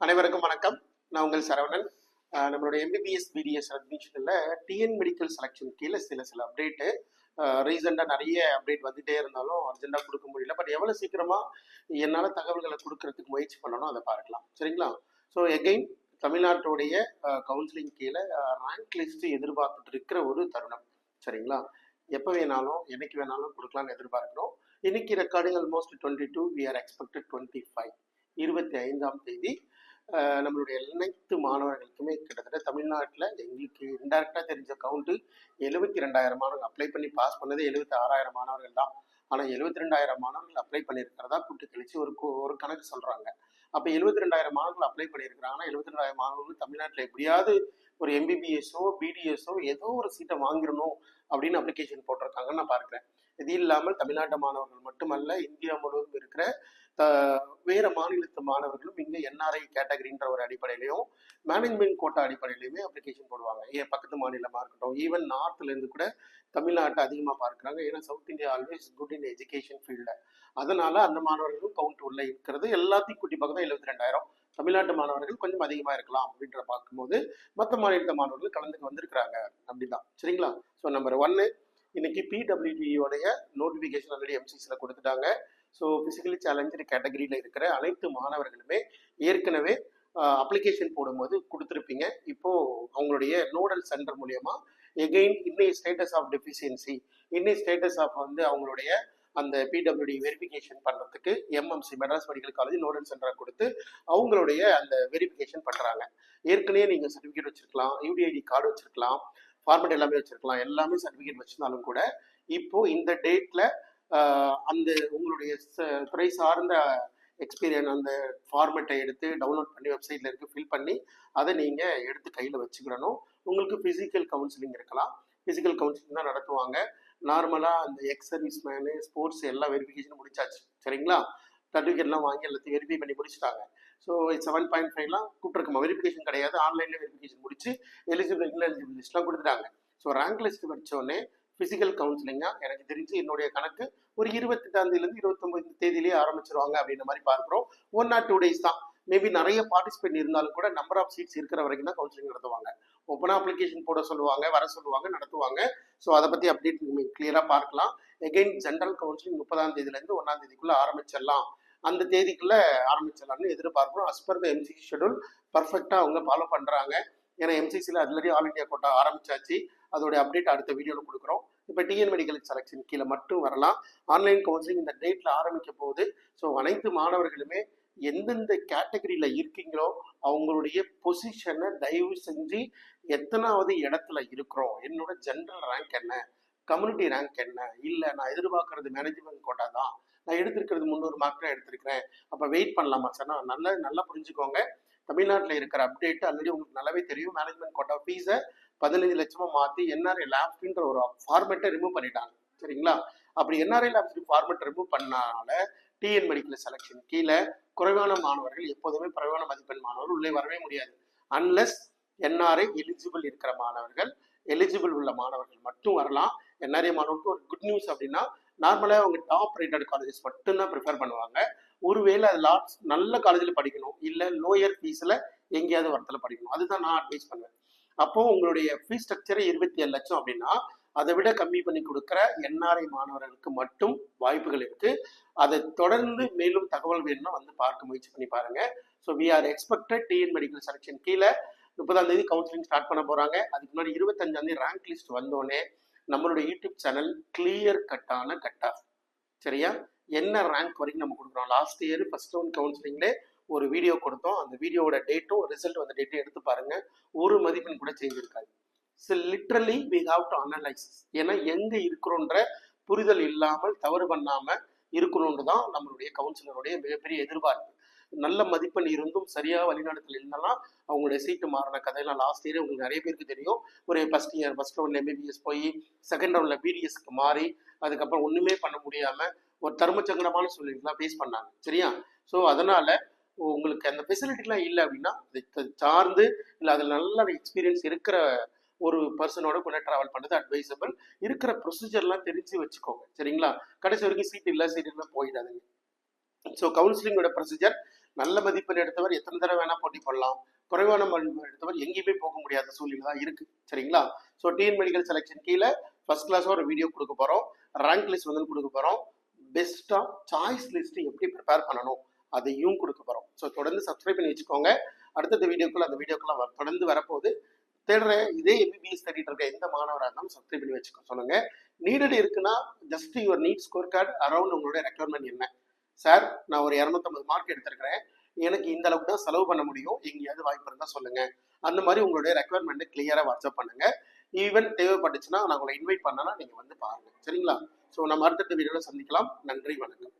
அனைவருக்கும் வணக்கம். நான் உங்கள் சரவணன். நம்மளுடைய எம்பிபிஎஸ் பிடிஎஸ் அட்மிஷனில் டிஎன் மெடிக்கல் செலெக்ஷன் கீழே சில அப்டேட்டு ரீசெண்டாக நிறைய அப்டேட் வந்துகிட்டே இருந்தாலும் அர்ஜென்ட்டாக கொடுக்க முடியல. பட் எவ்வளோ சீக்கிரமாக என்னால் தகவல்களை கொடுக்கறதுக்கு முயற்சி பண்ணணும், அதை பார்க்கலாம். சரிங்களா? ஸோ எகெயின் தமிழ்நாட்டுடைய கவுன்சிலிங் கீழே ரேங்க் லிஸ்ட் எதிர்பார்த்துட்டு இருக்கிற ஒரு தருணம். சரிங்களா? எப்போ வேணாலும் என்னைக்கு வேணாலும் கொடுக்கலான்னு எதிர்பார்க்குறோம். இன்னைக்கு recording almost 22, we are expected 25. 25ஆம் தேதி நம்மளுடைய அனைத்து மாணவர்களுக்குமே கிட்டத்தட்ட தமிழ்நாட்டில் எங்களுக்கு இன்டெரக்டாக தெரிஞ்ச கவுண்ட்டு 72,000 மாணவர்கள் அப்ளை பண்ணி பாஸ் பண்ணது 76,000 மாணவர்கள் தான். ஆனால் 72,000 மாணவர்கள் அப்ளை பண்ணியிருக்கிறதா கூட்டு கழிச்சு ஒரு கணக்கு சொல்கிறாங்க. அப்போ 72,000 மாணவர்கள் அப்ளை பண்ணியிருக்கிறாங்கன்னா 72,000 மாணவர்கள் தமிழ்நாட்டில் எப்படியாவது ஒரு எம்பிபிஎஸ்ஸோ பிடிஎஸ்ஸோ ஏதோ ஒரு சீட்டை வாங்கிடணும் அப்படின்னு அப்ளிகேஷன் போட்டிருக்காங்கன்னு நான் பார்க்குறேன். இது இல்லாமல் தமிழ்நாட்டு மாணவர்கள் மட்டுமல்ல, இந்தியா முழுவதும் இருக்கிற வேறு மாநிலத்து மாணவர்களும் இங்கே என்ஆர்ஐ கேட்டகரின்ற ஒரு அடிப்படையிலையும் மேனேஜ்மெண்ட் கோட்டா அடிப்படையிலையுமே அப்ளிகேஷன் போடுவாங்க. ஏன் பக்கத்து மாநிலமாக இருக்கட்டும், ஈவன் நார்த்லேருந்து கூட தமிழ்நாட்டை அதிகமாக பார்க்குறாங்க. ஏன்னா south India always good in education ஃபீல்டில். அதனால் அந்த மாணவர்களும் கவுண்ட் உள்ள இருக்கிறது. எல்லாத்தையும் கூட்டி பார்க்க தான் 72,000. தமிழ்நாட்டு மாணவர்கள் கொஞ்சம் அதிகமாக இருக்கலாம் அப்படின்ற பார்க்கும்போது மற்ற மாநிலத்த மாணவர்கள் கலந்துக்கு வந்திருக்கிறாங்க. அப்படிதான். சரிங்களா? ஸோ நம்பர் 1, இன்னைக்கு பிடபிள்யூடியோடைய நோட்டிஃபிகேஷன் ஆல்ரெடி எம்சிசியில் கொடுத்துட்டாங்க. ஸோ ஃபிசிக்கலி சேலஞ்சு கேட்டகரியில் இருக்கிற அனைத்து மாணவர்களுமே ஏற்கனவே அப்ளிகேஷன் போடும்போது கொடுத்துருப்பீங்க. இப்போது அவங்களுடைய நோடல் சென்டர் மூலயமா எகெயின் இன்னைய ஸ்டேட்டஸ் ஆஃப் டெஃபிஷியன்சி, இன்னைய ஸ்டேட்டஸ் ஆஃப் அவங்களுடைய அந்த பிடபிள்யூடி வெரிஃபிகேஷன் பண்ணுறதுக்கு MMC Madras medical college nodal சென்டரை கொடுத்து அவங்களுடைய அந்த வெரிஃபிகேஷன் பண்ணுறாங்க. ஏற்கனவே நீங்கள் சர்டிஃபிகேட் வச்சுருக்கலாம், யூடிஐடி கார்டு வச்சுருக்கலாம், ஃபார்மேட் எல்லாமே வச்சுருக்கலாம். எல்லாமே சர்டிஃபிகேட் வச்சுருந்தாலும் கூட இப்போது இந்த டேட்டில் அந்த உங்களுடைய துறை சார்ந்த எக்ஸ்பீரியன்ஸ் அந்த ஃபார்மேட்டை எடுத்து டவுன்லோட் பண்ணி வெப்சைட்டில் இருக்குது ஃபில் பண்ணி அதை நீங்கள் எடுத்து கையில் வச்சுக்கிடணும். உங்களுக்கு ஃபிசிக்கல் கவுன்சிலிங் இருக்கலாம். ஃபிசிக்கல் கவுன்சிலிங் தான் நடத்துவாங்க. நார்மலாக அந்த எக்ஸ் சர்வீஸ் மேனு ஸ்போர்ட்ஸ் எல்லா வெரிஃபிகேஷனும் முடிச்சாச்சு. சரிங்களா? சர்டிஃபிகேட்லாம் வாங்கி எல்லாத்தையும் வெரிஃபை பண்ணி முடிச்சுட்டாங்க. ஸோ 7.5லாம் கூப்பிட்டுருக்கோம். வெரிஃபிகேஷன் கிடையாது, ஆன்லைனில் வெரிஃபிகேஷன் முடிச்சு எலிஜிபிள் லிஸ்ட்லாம் கொடுத்துட்டாங்க. ஸோ ரேங்க் லிஸ்ட் வச்சோடனே ஃபிசிக்கல் கவுன்சிலிங்காக எனக்கு தெரிஞ்சு என்னுடைய கணக்கு ஒரு 28ஆம் தேதியிலேருந்து 29 தேதியிலேயே ஆரம்பிச்சிருவாங்க அப்படின்ற மாதிரி பார்க்குறோம். 1 or 2 days தான். மேபி நிறைய பார்ட்டிசிபேட் இருந்தாலும் கூட நம்பர் ஆஃப் சீட்ஸ் இருக்கிற வரைக்கும் தான் கவுன்சிலிங் நடத்துவாங்க. ஓப்பனாக அப்ளிகேஷன் போட சொல்லுவாங்க, வர சொல்லுவாங்க, நடத்துவாங்க. ஸோ அதை பற்றி அப்டேட் நீங்கள் கிளியராக பார்க்கலாம். எகெயின் ஜென்ரல் கவுன்சிலிங் 30ஆம் தேதியிலேருந்து 1ஆம் தேதிக்குள்ளே ஆரம்பிச்சிடலாம், அந்த தேதிக்குள்ளே ஆரம்பிச்சிடலாம்னு எதிர்பார்க்குறோம். As per the MCC schedule பர்ஃபெக்டாக அவங்க ஃபாலோ பண்ணுறாங்க. ஏன்னா எம்சிசியில் ஆல்ரெடி ஆல் இண்டியா கோட்டா ஆரம்பிச்சாச்சு. அதோடைய அப்டேட் அடுத்த வீடியோவில் கொடுக்குறோம். இப்போ டிஎன் மெடிக்கல் செலெக்ஷன் கீழே மட்டும் வரலாம். ஆன்லைன் கவுன்சிலிங் இந்த டேட்டில் ஆரம்பிக்க போகுது. ஸோ அனைத்து மாணவர்களுமே எந்தெந்த கேட்டகரியில் இருக்கீங்களோ அவங்களுடைய பொசிஷனை தயவு செஞ்சு எத்தனாவது இடத்துல இருக்கிறோம், என்னோட ஜென்ரல் ரேங்க் என்ன, கம்யூனிட்டி ரேங்க் என்ன, இல்லை நான் எதிர்பார்க்கறது மேனேஜ்மெண்ட் கோட்டா தான், நான் எடுத்திருக்கிறது 300 மார்க் தான் எடுத்திருக்கிறேன், அப்போ வெயிட் பண்ணலாமா சார்? நல்லா புரிஞ்சுக்கோங்க. தமிழ்நாட்டில் இருக்கிற அப்டேட் ஆல்ரெடி உங்களுக்கு நல்லாவே தெரியும். மேனேஜ்மெண்ட் கோட்டா ஃபீஸை 15 லட்சமா மாற்றி என்ஆர்ஐ லேப்ஸ்ன்ற ஒரு ஃபார்மேட்டை ரிமூவ் பண்ணிட்டாங்க. சரிங்களா? அப்படி என்ஆர்ஐ லேப்ஸ் ஃபார்மேட் ரிமூவ் பண்ணனால டிஎன் மெடிக்கல் செலெக்ஷன் கீழே குறைவான மாணவர்கள், எப்போதுமே குறைவான மதிப்பெண் மாணவர்கள் உள்ளே வரவே முடியாது. அன்லெஸ் என்ஆர்ஐ எலிஜிபிள் இருக்கிற மாணவர்கள், எலிஜிபிள் உள்ள மாணவர்கள் மட்டும் வரலாம். என்ஆர்ஐ மாணவர்களுக்கு ஒரு குட் நியூஸ் அப்படின்னா நார்மலாக அவங்க டாப் ரேட்டட் காலேஜஸ் மட்டும்தான் ப்ரிஃபர் பண்ணுவாங்க. ஒருவேளை அது நல்ல காலேஜில் படிக்கணும், இல்லை லோயர் ஃபீஸில் எங்கேயாவது வரத்தில் படிக்கணும், அதுதான் நான் அட்வைஸ் பண்ணுவேன். அப்போ உங்களுடைய ஃபீஸ் ஸ்ட்ரக்சரை 27 லட்சம் அப்படின்னா அதை விட கம்மி பண்ணி கொடுக்குற என்ஆர்ஐ மாணவர்களுக்கு மட்டும் வாய்ப்புகள் இருக்கு. அதை தொடர்ந்து மேலும் தகவல் வேணும்னா பார்க்க முயற்சி பண்ணி பாருங்க. So we are expected TN medical selection கீழே 30ஆம் தேதி கவுன்சிலிங் ஸ்டார்ட் பண்ண போறாங்க. அதுக்கு முன்னாடி 25ஆம் தேதி ரேங்க் லிஸ்ட் வந்தோடனே நம்மளுடைய யூடியூப் சேனல் கிளியர் கட்டான கட் ஆஃப். சரியா? என்ன ரேங்க் வரைக்கும் நம்ம கொடுக்குறோம். லாஸ்ட் இயர் ஃபர்ஸ்ட் ரவுண்ட் கவுன்சிலிங்லே ஒரு வீடியோ கொடுத்தோம். அந்த வீடியோட டேட்டும் ரிசல்ட் வந்த டேட்டும் எடுத்து பாருங்க. ஒரு மதிப்பெண் கூட சேஞ்ச் இருக்காது. So literally we have to analysis. ஏன்னா எங்கே இருக்கிறோன்ற புரிதல் இல்லாமல் தவறு பண்ணாமல் இருக்கணும்னு தான் நம்மளுடைய கவுன்சிலருடைய மிகப்பெரிய எதிர்பார்ப்பு. நல்ல மதிப்பெண் இருந்தும் சரியாக வழிநடத்தல் இல்லைன்னா அவங்களுடைய சீட்டு மாறின கதையெல்லாம் லாஸ்ட் இயர் உங்களுக்கு நிறைய பேருக்கு தெரியும். ஒரு ஃபர்ஸ்ட் ரவுண்டில் எம்பிபிஎஸ் போய் செகண்ட் ரவுண்டில் பிடிஎஸ்க்கு மாறி அதுக்கப்புறம் ஒன்றுமே பண்ண முடியாமல் ஒரு தர்மச்சங்கடமான சூழ்நிலைலாம் ஃபேஸ் பண்ணாங்க. சரியா? ஸோ அதனால் உங்களுக்கு அந்த ஃபெசிலிட்டிலாம் இல்லை அப்படின்னா அதை சார்ந்து இல்லை அதில் நல்ல எக்ஸ்பீரியன்ஸ் இருக்கிற ஒரு பர்சனோட கூட ட்ராவல் பண்ணுறது அட்வைசபிள். இருக்கிற ப்ரொசீஜர்லாம் தெரிஞ்சு வச்சுக்கோங்க. சரிங்களா? கடைசி வரைக்கும் சீட் இல்லை போயிடாதுங்க. ஸோ கவுன்சிலிங்கோட ப்ரொசீஜர் நல்ல மதிப்பெண் எடுத்தவர் எத்தனை தடவை வேணா போட்டி போடலாம், குறைவான மதிப்பெண் எடுத்தவர் எங்கேயுமே போக முடியாத சூழ்நிலை தான் இருக்கு. சரிங்களா? ஸோ டிஎன் மெடிக்கல் செலெக்ஷன் கீழே ஃபர்ஸ்ட் கிளாஸாக ஒரு வீடியோ கொடுக்க போகிறோம், ரேங்க் லிஸ்ட் வந்து கொடுக்க போகிறோம், பெஸ்ட்டாக சாய்ஸ் லிஸ்ட் எப்படி ப்ரிப்பேர் பண்ணணும் அதையும் கொடுக்க போகிறோம். ஸோ தொடர்ந்து சப்ஸ்கிரைப் பண்ணி வச்சுக்கோங்க. அடுத்தடுத்த வீடியோக்குள்ள அந்த வீடியோக்கெல்லாம் தொடர்ந்து வரப்போகுது. தேடுற இதே எம்பிபிஎஸ் தேடிட்டு இருக்க எந்த மாணவராக இருந்தாலும் சப்ஸ்கிரைப் பண்ணி வச்சுக்க சொல்லுங்க. நீடட் இருக்குன்னா just your NEET score card around உங்களுடைய ரெக்யர்மெண்ட் என்ன. சார் நான் ஒரு 250 மார்க் எடுத்திருக்கிறேன், எனக்கு இந்த அளவுக்கு தான் செலவு பண்ண முடியும், எங்கேயாவது வாய்ப்பு இருந்தால் சொல்லுங்க. அந்த மாதிரி உங்களுடைய ரெக்யர்மெண்ட்டை கிளியராக வாட்ஸ்அப் பண்ணுங்க. ஈவன் தேவைப்பட்டுச்சுன்னா நான் உங்களை இன்வைட் பண்ணனா நீங்க வந்து பாருங்க. சரிங்களா? ஸோ நம்ம அடுத்தடுத்த வீடியோவில் சந்திக்கலாம். நன்றி, வணக்கம்.